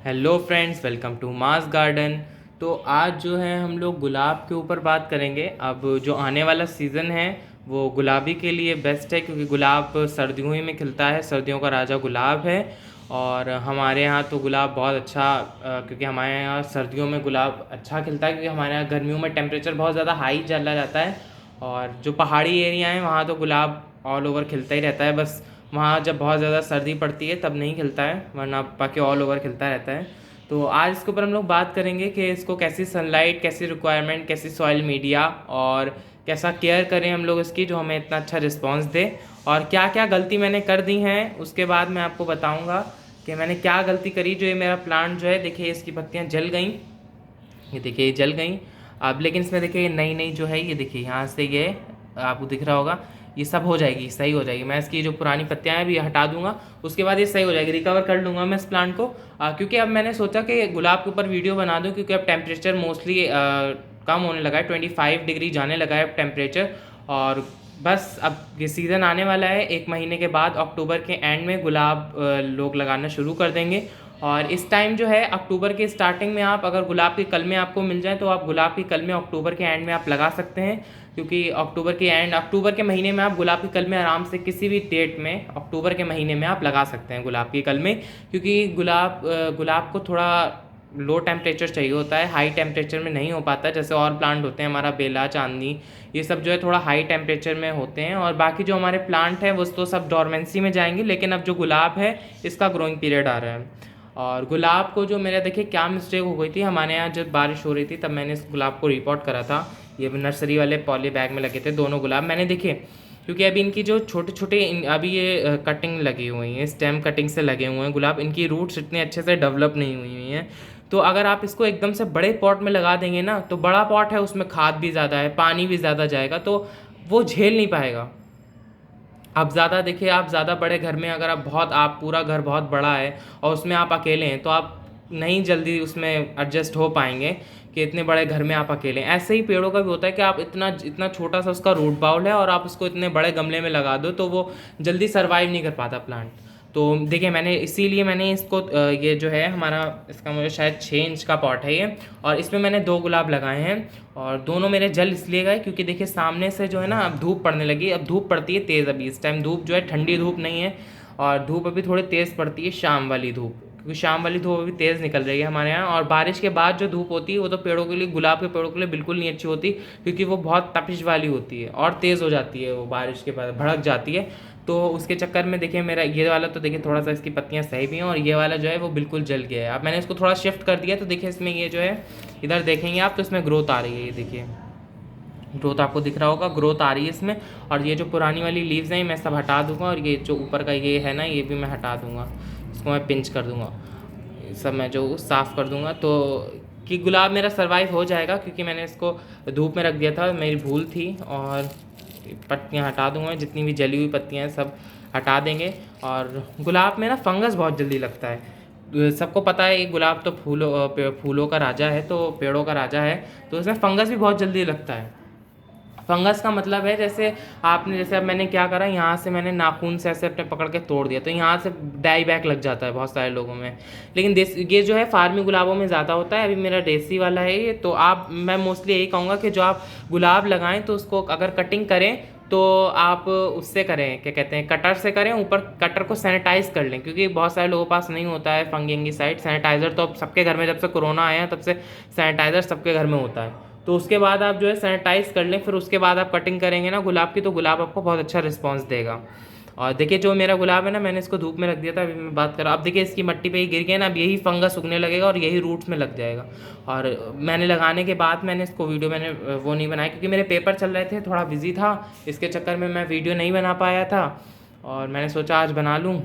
Hello friends, welcome to mass garden. तो आज जो है हम लोग गुलाब के ऊपर बात करेंगे। अब जो आने वाला सीज़न है वो गुलाबी के लिए बेस्ट है, क्योंकि गुलाब सर्दियों ही में खिलता है। सर्दियों का राजा गुलाब है। और हमारे यहाँ तो गुलाब बहुत अच्छा क्योंकि हमारे यहाँ सर्दियों में गुलाब अच्छा खिलता है, क्योंकि हमारे यहाँ गर्मियों में टेम्परेचर बहुत ज़्यादा हाई चला जाता है। और जो पहाड़ी एरिया है वहाँ तो गुलाब ऑल ओवर खिलता ही रहता है। बस वहाँ जब बहुत ज़्यादा सर्दी पड़ती है तब नहीं खिलता है, वरना बाकी ऑल ओवर खिलता रहता है। तो आज इसके ऊपर हम लोग बात करेंगे कि इसको कैसी सनलाइट, कैसी रिक्वायरमेंट, कैसी सॉइल मीडिया और कैसा केयर करें हम लोग इसकी, जो हमें इतना अच्छा रिस्पॉन्स दे। और क्या क्या गलती मैंने कर दी हैं उसके बाद मैं आपको बताऊंगा कि मैंने क्या गलती करी। जो ये मेरा प्लांट जो है, देखिए इसकी पत्तियाँ जल गई, ये देखिए ये जल गई। अब लेकिन इसमें देखिए ये नई नई जो है, ये देखिए यहाँ से ये आपको दिख रहा होगा, ये सब हो जाएगी, सही हो जाएगी। मैं इसकी जो पुरानी पत्तियाँ हैं अभी हटा दूंगा, उसके बाद ये सही हो जाएगी, रिकवर कर लूँगा मैं इस प्लांट को। क्योंकि अब मैंने सोचा कि गुलाब के ऊपर वीडियो बना दूँ, क्योंकि अब टेम्परेचर मोस्टली कम होने लगा है, 25 डिग्री जाने लगा है टेम्परेचर। और बस अब ये सीज़न आने वाला है, 1 महीने के बाद अक्टूबर के एंड में गुलाब लोग लगाना शुरू कर देंगे। और इस टाइम जो है अक्टूबर के स्टार्टिंग में आप अगर गुलाब की कलमें आपको मिल जाए तो आप गुलाब की कलमें अक्टूबर के एंड में आप लगा सकते हैं, क्योंकि अक्टूबर के महीने में आप गुलाब की कलमें आराम से किसी भी डेट में अक्टूबर के महीने में आप लगा सकते हैं गुलाब की कलमें। क्योंकि गुलाब को थोड़ा लो टेम्परेचर चाहिए होता है, हाई टेम्परेचर में नहीं हो पाता। जैसे और प्लांट होते हैं, हमारा बेला, चांदनी, ये सब जो है थोड़ा हाई टेम्परेचर में होते हैं। और बाकी जो हमारे प्लांट हैं वो तो सब डोरमेंसी में जाएंगे, लेकिन अब जो गुलाब है इसका ग्रोइंग पीरियड आ रहा है। और गुलाब को जो मेरा देखिए क्या मिस्टेक हो गई थी, हमारे यहाँ जब बारिश हो रही थी तब मैंने इस गुलाब को रिपोर्ट करा था। ये नर्सरी वाले पॉली बैग में लगे थे दोनों गुलाब, मैंने देखिए, क्योंकि अभी इनकी जो छोटे छोटे अभी ये कटिंग लगी हुई है, स्टेम कटिंग से लगे हुए हैं गुलाब, इनकी रूट्स इतने अच्छे से डेवलप नहीं हुई हैं। तो अगर आप इसको एकदम से बड़े पॉट में लगा देंगे ना, तो बड़ा पॉट है उसमें खाद भी ज़्यादा है, पानी भी ज़्यादा जाएगा, तो वो झेल नहीं पाएगा। आप ज़्यादा देखिए, आप ज़्यादा बड़े घर में अगर आप पूरा घर बहुत बड़ा है और उसमें आप अकेले हैं, तो आप नहीं जल्दी उसमें एडजस्ट हो पाएंगे कि इतने बड़े घर में आप अकेले हैं। ऐसे ही पेड़ों का भी होता है कि आप इतना इतना छोटा सा उसका रूट बाउल है और आप उसको इतने बड़े गमले में लगा दो तो वो जल्दी सर्वाइव नहीं कर पाता प्लांट। तो देखिए मैंने इसको ये जो है हमारा, इसका मुझे शायद 6 इंच का पॉट है ये, और इसमें मैंने 2 गुलाब लगाए हैं। और दोनों मेरे जल इसलिए गए क्योंकि देखिए सामने से जो है ना अब धूप पड़ने लगी, अब धूप पड़ती है तेज़। अभी इस टाइम धूप जो है ठंडी धूप नहीं है, और धूप अभी थोड़ी तेज़ पड़ती है, शाम वाली धूप, क्योंकि शाम वाली धूप अभी तेज़ निकल रही है हमारे यहाँ। और बारिश के बाद जो धूप होती है वो तो पेड़ों के लिए, गुलाब के पेड़ों के लिए बिल्कुल नहीं अच्छी होती, क्योंकि वो बहुत तपिश वाली होती है और तेज़ हो जाती है, वो बारिश के बाद भड़क जाती है। तो उसके चक्कर में देखिए मेरा ये वाला तो देखिए थोड़ा सा इसकी पत्तियाँ सही भी हैं, और ये वाला जो है वो बिल्कुल जल गया है। अब मैंने इसको थोड़ा शिफ्ट कर दिया, तो देखिए इसमें ये जो है, इधर देखेंगे आप तो इसमें ग्रोथ आ रही है, ये देखिए ग्रोथ आपको दिख रहा होगा, ग्रोथ आ रही है इसमें। और ये जो पुरानी वाली लीव्स हैं मैं सब हटा दूंगा, और ये जो ऊपर का ये है ना, ये भी मैं हटा दूंगा, इसको मैं पिंच कर दूंगा, सब मैं जो साफ़ कर दूंगा, तो कि गुलाब मेरा सर्वाइव हो जाएगा। क्योंकि मैंने इसको धूप में रख दिया था, मेरी भूल थी। और पत्तियाँ हटा दूंगा, जितनी भी जली हुई पत्तियाँ हैं सब हटा देंगे। और गुलाब में ना फंगस बहुत जल्दी लगता है, सबको पता है ये गुलाब तो फूलों का राजा है, तो पेड़ों का राजा है, तो इसमें फंगस भी बहुत जल्दी लगता है। फंगस का मतलब है जैसे अब मैंने क्या करा, यहाँ से मैंने नाखून से ऐसे अपने पकड़ के तोड़ दिया, तो यहाँ से डाई बैक लग जाता है बहुत सारे लोगों में। लेकिन देसी ये जो है फार्मी गुलाबों में ज़्यादा होता है, अभी मेरा देसी वाला है ये। तो मैं मोस्टली यही कहूँगा कि जो आप गुलाब लगाएं तो उसको अगर कटिंग करें तो आप उससे करें, क्या कहते हैं, कटर से करें, ऊपर कटर को सैनिटाइज कर लें, क्योंकि बहुत सारे लोगों के पास नहीं होता है फंगिंगिसाइड सैनिटाइज़र। तो अब सबके घर में, जब से कोरोना आया है तब से सैनिटाइज़र सबके घर में होता है। तो उसके बाद आप जो है सैनिटाइज कर लें, फिर उसके बाद आप कटिंग करेंगे ना गुलाब की, तो गुलाब आपको बहुत अच्छा रिस्पांस देगा। और देखिए जो मेरा गुलाब है ना, मैंने इसको धूप में रख दिया था, अभी मैं बात कर रहा हूँ, अब देखिए इसकी मिट्टी पे ही गिर गया ना, अब यही फंगस उगने लगेगा और यही रूट्स में लग जाएगा। और मैंने लगाने के बाद मैंने इसको वीडियो वो नहीं बनाया, क्योंकि मेरे पेपर चल रहे थे, थोड़ा बिजी था, इसके चक्कर में मैं वीडियो नहीं बना पाया था। और मैंने सोचा आज बना लूँ,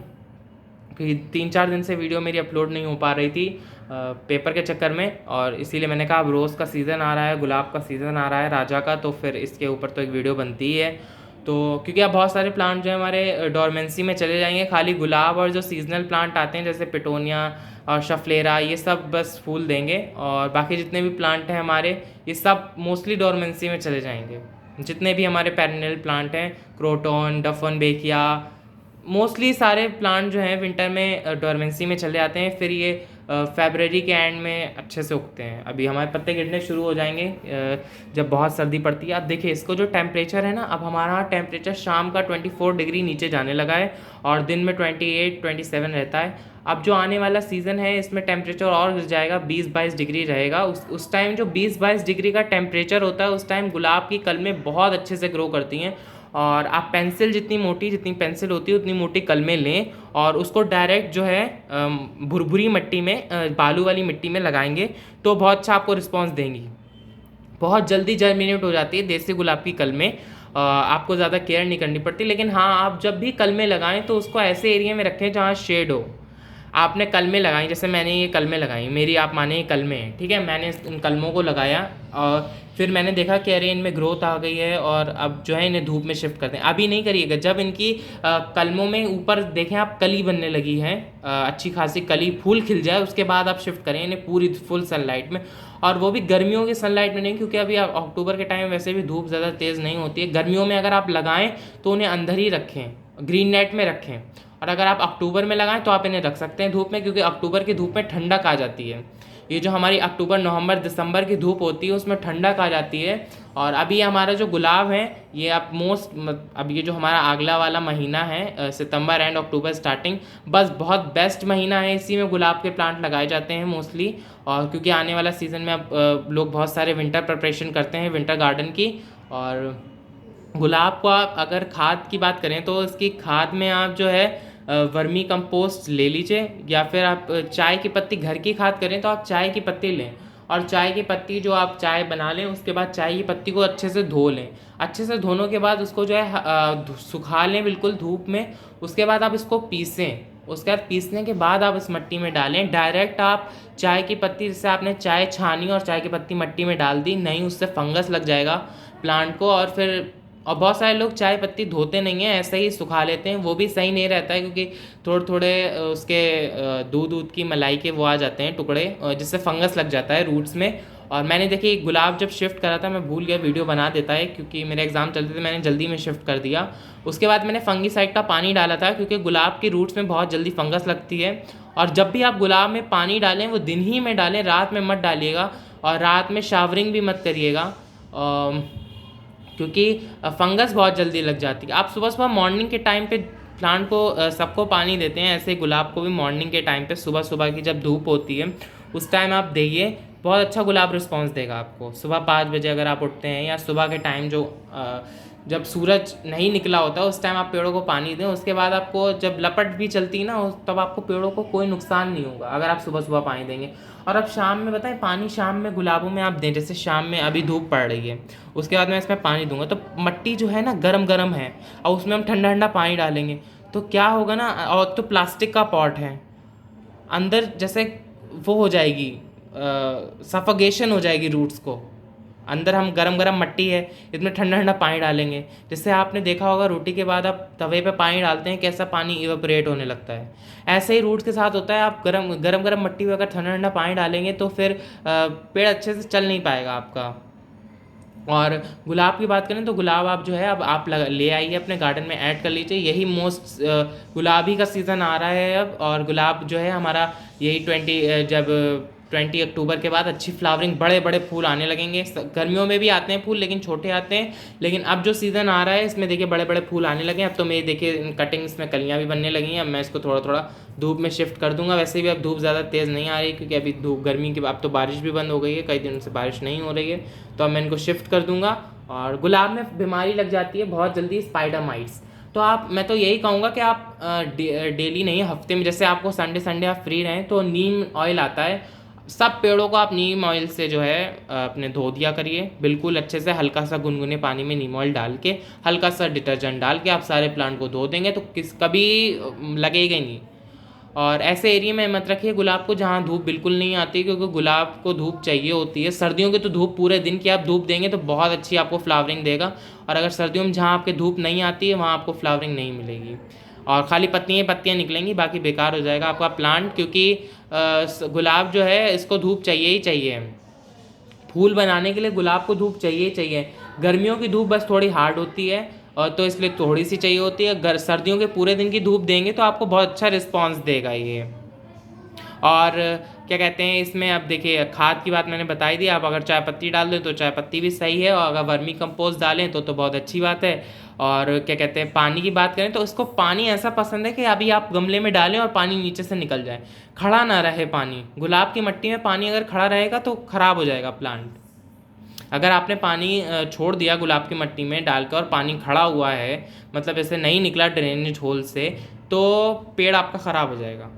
क्योंकि 3-4 दिन से वीडियो मेरी अपलोड नहीं हो पा रही थी पेपर के चक्कर में। और इसीलिए मैंने कहा अब रोज़ का सीज़न आ रहा है, गुलाब का सीज़न आ रहा है, राजा का, तो फिर इसके ऊपर तो एक वीडियो बनती ही है। तो क्योंकि अब बहुत सारे प्लांट जो है हमारे डोरमेंसी में चले जाएंगे, खाली गुलाब और जो सीजनल प्लांट आते हैं जैसे पिटोनिया और शफलेरा, ये सब बस फूल देंगे। और बाकी जितने भी प्लांट हैं हमारे, ये सब मोस्टली डोरमेंसी में चले जाएंगे। जितने भी हमारे पेरेनियल प्लांट हैं, क्रोटॉन, डफनबेकिया, मोस्टली सारे प्लांट जो हैं विंटर में डोरमेंसी में चले आते हैं। फिर ये फरवरी के एंड में अच्छे से उगते हैं। अभी हमारे पत्ते गिरने शुरू हो जाएंगे जब बहुत सर्दी पड़ती है। अब देखिए इसको जो टेम्परेचर है ना, अब हमारा टेम्परेचर शाम का 24 डिग्री नीचे जाने लगा है और दिन में 28-27 रहता है। अब जो आने वाला सीज़न है इसमें टेम्परेचर और गिर जाएगा, 20-22 डिग्री रहेगा। उस टाइम जो 20-22 डिग्री का टेम्परेचर होता है उस टाइम गुलाब की कलमें बहुत अच्छे से ग्रो करती हैं। और आप पेंसिल जितनी पेंसिल होती है उतनी मोटी कलमें लें और उसको डायरेक्ट जो है भुरभुरी मिट्टी में, बालू वाली मिट्टी में लगाएंगे तो बहुत अच्छा आपको रिस्पॉन्स देंगी। बहुत जल्दी जर्मिनेट हो जाती है देसी गुलाब की कलमें, आपको ज़्यादा केयर नहीं करनी पड़ती। लेकिन हाँ, आप जब भी कलमें लगाएं तो उसको ऐसे एरिया में रखें जहाँ शेड हो। आपने कलमें लगाई, जैसे मैंने ये कलमें लगाई, मेरी आप माने ये कलमें हैं, ठीक है। मैंने इन कलमों को लगाया और फिर मैंने देखा कि अरे इनमें ग्रोथ आ गई है और अब जो है इन्हें धूप में शिफ्ट करते हैं। अभी नहीं करिएगा, जब इनकी कलमों में ऊपर देखें आप कली बनने लगी है, अच्छी खासी कली, फूल खिल जाए, उसके बाद आप शिफ्ट करें इन्हें पूरी फुल सनलाइट में। और वो भी गर्मियों की सनलाइट में नहीं, क्योंकि अभी अक्टूबर के टाइम वैसे भी धूप ज़्यादा तेज़ नहीं होती है। गर्मियों में अगर आप लगाएं तो उन्हें अंदर ही रखें, ग्रीन नेट में रखें। और अगर आप अक्टूबर में लगाएं तो आप इन्हें रख सकते हैं धूप में, क्योंकि अक्टूबर की धूप में ठंडक आ जाती है। ये जो हमारी अक्टूबर, नवंबर, दिसंबर की धूप होती है उसमें ठंडक आ जाती है। और अभी हमारा जो गुलाब है ये अब ये जो हमारा अगला वाला महीना है, सितंबर एंड अक्टूबर स्टार्टिंग, बस बहुत बेस्ट महीना है। इसी में गुलाब के प्लांट लगाए जाते हैं मोस्टली। और क्योंकि आने वाला सीज़न में अब लोग बहुत सारे विंटर प्रिपरेशन करते हैं, विंटर गार्डन की। और गुलाब को आप अगर खाद की बात करें तो इसकी खाद में आप जो है वर्मी कंपोस्ट ले लीजिए, या फिर आप चाय की पत्ती, घर की खाद करें तो आप चाय की पत्ती लें और चाय की पत्ती जो आप चाय बना लें उसके बाद चाय की पत्ती को अच्छे से धो लें। अच्छे से धोने के बाद उसको जो है सुखा लें बिल्कुल धूप में। उसके बाद आप इसको पीसें, उसके बाद पीसने के बाद आप इस मिट्टी में डालें। डायरेक्ट आप चाय की पत्ती, जैसे आपने चाय छानी और चाय की पत्ती मिट्टी में डाल दी, नहीं उससे फंगस लग जाएगा प्लांट को। और बहुत सारे लोग चाय पत्ती धोते नहीं हैं, ऐसे ही सुखा लेते हैं, वो भी सही नहीं रहता है, क्योंकि थोड़े थोड़े उसके दूध की मलाई के वो आ जाते हैं टुकड़े, जिससे फंगस लग जाता है रूट्स में। और मैंने देखिए गुलाब जब शिफ्ट करा था, मैं भूल गया वीडियो बना देता है क्योंकि मेरे एग्ज़ाम चलते थे, मैंने जल्दी में शिफ्ट कर दिया। उसके बाद मैंने फंगीसाइड का पानी डाला था, क्योंकि गुलाब की रूट्स में बहुत जल्दी फंगस लगती है। और जब भी आप गुलाब में पानी डालें वो दिन ही में डालें, रात में मत डालिएगा। और रात में शावरिंग भी मत करिएगा, क्योंकि फंगस बहुत जल्दी लग जाती है। आप सुबह सुबह मॉर्निंग के टाइम पे प्लांट को सबको पानी देते हैं, ऐसे गुलाब को भी मॉर्निंग के टाइम पे, सुबह सुबह की जब धूप होती है उस टाइम आप देइए, बहुत अच्छा गुलाब रिस्पांस देगा आपको। सुबह 5 बजे अगर आप उठते हैं या सुबह के टाइम जब सूरज नहीं निकला होता उस टाइम आप पेड़ों को पानी दें। उसके बाद आपको जब लपट भी चलती है ना, तब आपको पेड़ों को कोई नुकसान नहीं होगा अगर आप सुबह सुबह पानी देंगे। और अब शाम में बताएं, पानी शाम में गुलाबों में आप दें, जैसे शाम में अभी धूप पड़ रही है, उसके बाद मैं इसमें पानी दूंगा तो मिट्टी जो है ना गरम गरम है और उसमें हम ठंडा ठंडा पानी डालेंगे तो क्या होगा ना, और तो प्लास्टिक का पॉट है, अंदर जैसे वो हो जाएगी, सफोकेशन हो जाएगी रूट्स को। अंदर हम गरम गरम मिट्टी है, इसमें ठंडा ठंडा पानी डालेंगे। जैसे आपने देखा होगा रोटी के बाद आप तवे पे पानी डालते हैं, कैसा पानी इवेपोरेट होने लगता है, ऐसे ही रूट्स के साथ होता है। आप गरम गरम मिट्टी में अगर ठंडा ठंडा पानी डालेंगे तो फिर पेड़ अच्छे से चल नहीं पाएगा आपका। और गुलाब की बात करें तो गुलाब आप जो है अब आप ले आइए अपने गार्डन में ऐड कर लीजिए। यही मोस्ट गुलाबी का सीज़न आ रहा है अब, और गुलाब जो है हमारा यही 20 अक्टूबर के बाद अच्छी फ्लावरिंग, बड़े बड़े फूल आने लगेंगे। गर्मियों में भी आते हैं फूल लेकिन छोटे आते हैं, लेकिन अब जो सीज़न आ रहा है इसमें देखिए बड़े बड़े फूल आने लगे हैं। अब तो मेरी देखिए कटिंग्स में कलियाँ भी बनने लगी हैं। अब मैं इसको थोड़ा थोड़ा धूप में शिफ्ट कर दूंगा। वैसे भी अब धूप ज़्यादा तेज़ नहीं आ रही, क्योंकि अभी धूप गर्मी के, अब तो बारिश भी बंद हो गई है, कई दिनों से बारिश नहीं हो रही है, तो अब मैं इनको शिफ्ट कर दूंगा। और गुलाब में बीमारी लग जाती है बहुत जल्दी, स्पाइडर माइट्स। तो मैं तो यही कहूँगा कि आप डेली नहीं, हफ्ते में, जैसे आपको संडे आप फ्री रहें तो नीम ऑयल आता है, सब पेड़ों को आप नीम ऑयल से जो है अपने धो दिया करिए बिल्कुल अच्छे से। हल्का सा गुनगुने पानी में नीम ऑयल डाल के, हल्का सा डिटर्जेंट डाल के आप सारे प्लांट को धो देंगे तो कभी लगेगा ही नहीं। और ऐसे एरिया में मत रखिए गुलाब को जहाँ धूप बिल्कुल नहीं आती, क्योंकि गुलाब को धूप चाहिए होती है। सर्दियों की तो धूप पूरे दिन की आप धूप देंगे तो बहुत अच्छी आपको फ्लावरिंग देगा, और अगर सर्दियों में जहाँ आपके धूप नहीं आती है वहाँ आपको फ्लावरिंग नहीं मिलेगी और खाली पत्तियाँ निकलेंगी, बाकी बेकार हो जाएगा आपका प्लांट। क्योंकि गुलाब जो है इसको धूप चाहिए ही चाहिए, फूल बनाने के लिए गुलाब को धूप चाहिए ही चाहिए। गर्मियों की धूप बस थोड़ी हार्ड होती है और तो इसलिए थोड़ी सी चाहिए होती है। सर्दियों के पूरे दिन की धूप देंगे तो आपको बहुत अच्छा रिस्पांस देगा ये। और क्या कहते हैं इसमें, अब देखिए खाद की बात मैंने बताई दी, आप अगर चाय पत्ती डाल दें तो चाय पत्ती भी सही है, और अगर वर्मी कंपोस्ट डालें तो बहुत अच्छी बात है। और क्या कहते हैं पानी की बात करें तो उसको पानी ऐसा पसंद है कि अभी आप गमले में डालें और पानी नीचे से निकल जाए, खड़ा ना रहे पानी। गुलाब की मिट्टी में पानी अगर खड़ा रहेगा तो ख़राब हो जाएगा प्लांट। अगर आपने पानी छोड़ दिया गुलाब की मिट्टी में डाल कर और पानी खड़ा हुआ है, मतलब ऐसे नहीं निकला ड्रेनेज होल से, तो पेड़ आपका ख़राब हो जाएगा।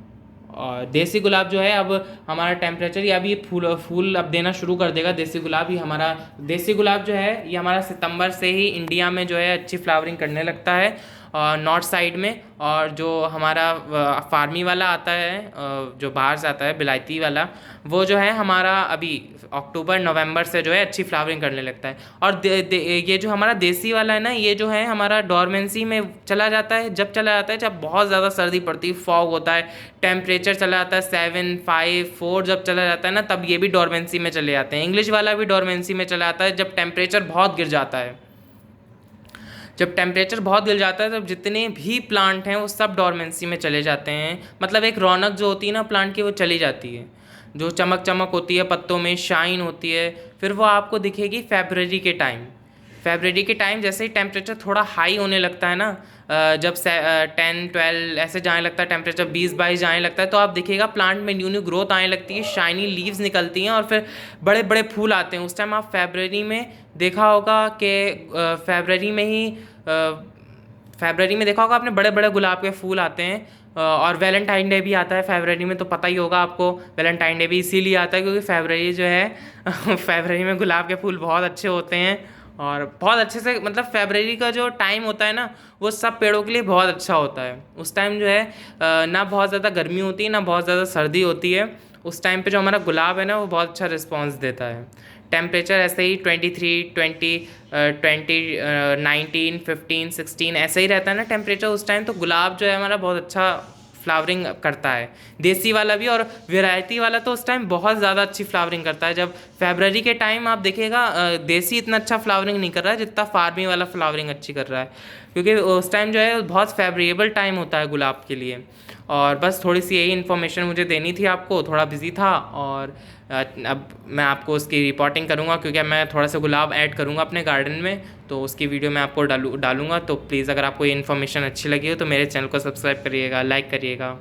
और देसी गुलाब जो है, अब हमारा टेम्परेचर, या अभी ये फूल फूल अब देना शुरू कर देगा देसी गुलाब। ही हमारा देसी गुलाब जो है ये हमारा सितंबर से ही इंडिया में जो है अच्छी फ्लावरिंग करने लगता है नॉर्थ साइड में। और जो हमारा फार्मी वाला आता है जो बाहर से आता है बिलायती वाला, वो जो है हमारा अभी अक्टूबर नवंबर से जो है अच्छी फ्लावरिंग करने लगता है। और ये जो हमारा देसी वाला है ना, ये जो है हमारा डोरमेंसी में चला जाता है, जब चला जाता है जब बहुत ज़्यादा सर्दी पड़ती है, फॉग होता है, टेम्परेचर चला जाता है 7, 5, 4, जब चला जाता है ना, तब ये भी डोरमेंसी में चले जाते हैं। इंग्लिश वाला भी डोरमेंसी में चला जाता है जब टेम्परेचर बहुत गिर जाता है। जब टेम्परेचर बहुत गिर जाता है तब जितने भी प्लांट हैं वो सब डोरमेंसी में चले जाते हैं। मतलब एक रौनक जो होती है ना प्लांट की, वो चली जाती है। जो चमक चमक होती है पत्तों में, शाइन होती है, फिर वो आपको दिखेगी फरवरी के टाइम। फरवरी के टाइम जैसे ही टेम्परेचर थोड़ा हाई होने लगता है ना, जब 10, 12 ऐसे जाने लगता है, टेम्परेचर 20, 22 जाने लगता है, तो आप देखिएगा प्लांट में न्यू न्यू ग्रोथ आने लगती है, शाइनी लीव्स निकलती हैं और फिर बड़े बड़े फूल आते हैं। उस टाइम आप फरवरी में देखा होगा कि फरवरी में ही फरवरी में देखा होगा आपने, बड़े बड़े गुलाब के फूल आते हैं। और वैलेंटाइन डे भी आता है फरवरी में, तो पता ही होगा आपको। वैलेंटाइन डे भी इसीलिए आता है क्योंकि फरवरी जो है फरवरी में गुलाब के फूल बहुत अच्छे होते हैं और बहुत अच्छे से, मतलब फरवरी का जो टाइम होता है ना, वो सब पेड़ों के लिए बहुत अच्छा होता है। उस टाइम जो है ना बहुत ज़्यादा गर्मी होती है ना बहुत ज़्यादा सर्दी होती है। उस टाइम पे जो हमारा गुलाब है ना, वो बहुत अच्छा रिस्पॉन्स देता है। टेम्परेचर ऐसे ही 23, 20, 19, 15, 16 ऐसे ही रहता है ना टेम्परेचर उस टाइम। तो गुलाब जो है हमारा बहुत अच्छा फ्लावरिंग करता है, देसी वाला भी। और वैरायटी वाला तो उस टाइम बहुत ज़्यादा अच्छी फ्लावरिंग करता है। जब फरवरी के टाइम आप देखिएगा देसी इतना अच्छा फ्लावरिंग नहीं कर रहा है जितना फार्मी वाला फ्लावरिंग अच्छी कर रहा है, क्योंकि उस टाइम जो है बहुत फेवरेबल टाइम होता है गुलाब के लिए। और बस थोड़ी सी यही इन्फॉर्मेशन मुझे देनी थी आपको, थोड़ा बिजी था। और अब मैं आपको उसकी रिपोर्टिंग करूँगा क्योंकि मैं थोड़ा सा गुलाब ऐड करूँगा अपने गार्डन में, तो उसकी वीडियो मैं आपको डालूँगा। तो प्लीज़ अगर आपको ये इन्फॉर्मेशन अच्छी लगी हो तो मेरे चैनल को सब्सक्राइब करिएगा, लाइक करिएगा।